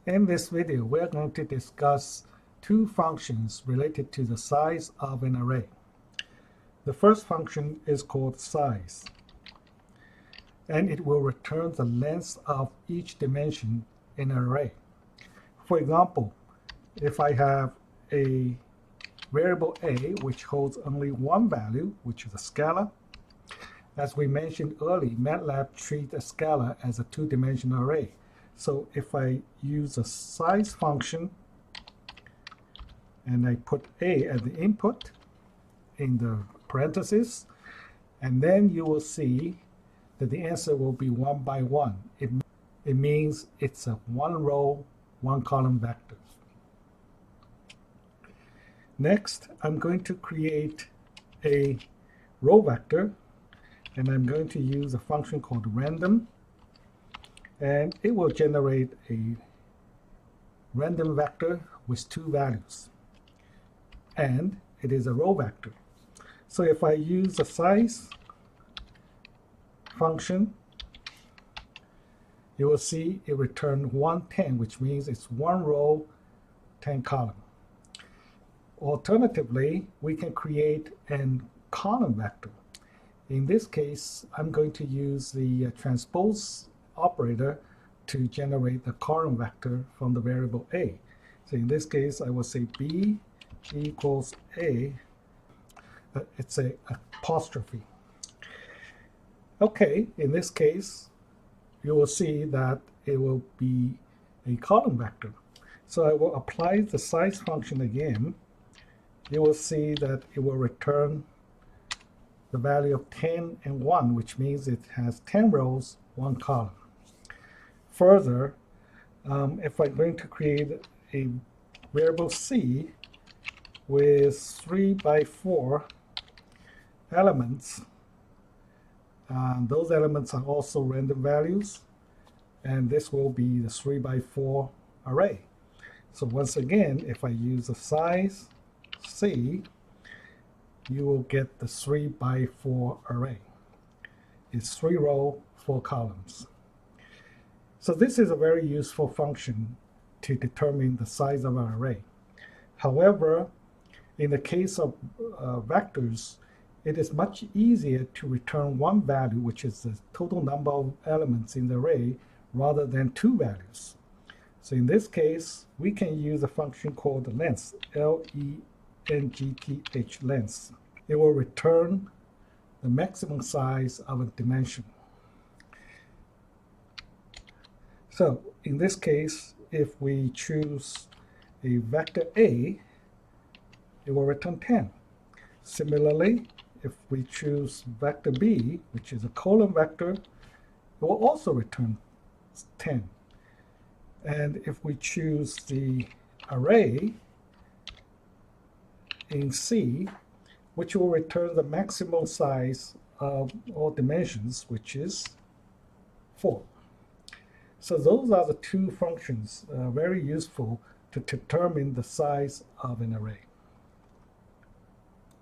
In this video, we're going to discuss two functions related to the size of an array. The first function is called size, and it will return the length of each dimension in an array. For example, if I have a variable a which holds only one value, which is a scalar, as we mentioned earlier, MATLAB treats a scalar as a two-dimensional array. So if I use a size function and I put a as the input in the parentheses, and then you will see that the answer will be 1 by 1. It means it's a one row, one column vector. Next, I'm going to create a row vector, and I'm going to use a function called random, and it will generate a random vector with two values, and it is a row vector. So if I use a size function, you will see it returned 110, which means it's one row, 10 column. Alternatively, we can create a column vector. In this case, I'm going to use the transpose operator to generate the column vector from the variable a. So in this case, I will say b equals a. It's a apostrophe. Okay, in this case, you will see that it will be a column vector. So I will apply the size function again. You will see that it will return the value of 10 and 1, which means it has 10 rows, 1 column. Further, if I'm going to create a variable c with 3 by 4 elements, those elements are also random values, and this will be the 3 by 4 array. So once again, if I use the size c, you will get the 3 by 4 array. It's 3 rows, 4 columns. So this is a very useful function to determine the size of an array. However, in the case of vectors, it is much easier to return one value, which is the total number of elements in the array, rather than two values. So in this case, we can use a function called length, L-E-N-G-T-H, length. It will return the maximum size of a dimension. So in this case, if we choose a vector a, it will return 10. Similarly, if we choose vector b, which is a column vector, it will also return 10. And if we choose the array in C, which will return the maximum size of all dimensions, which is 4. So those are the two functions very useful to determine the size of an array.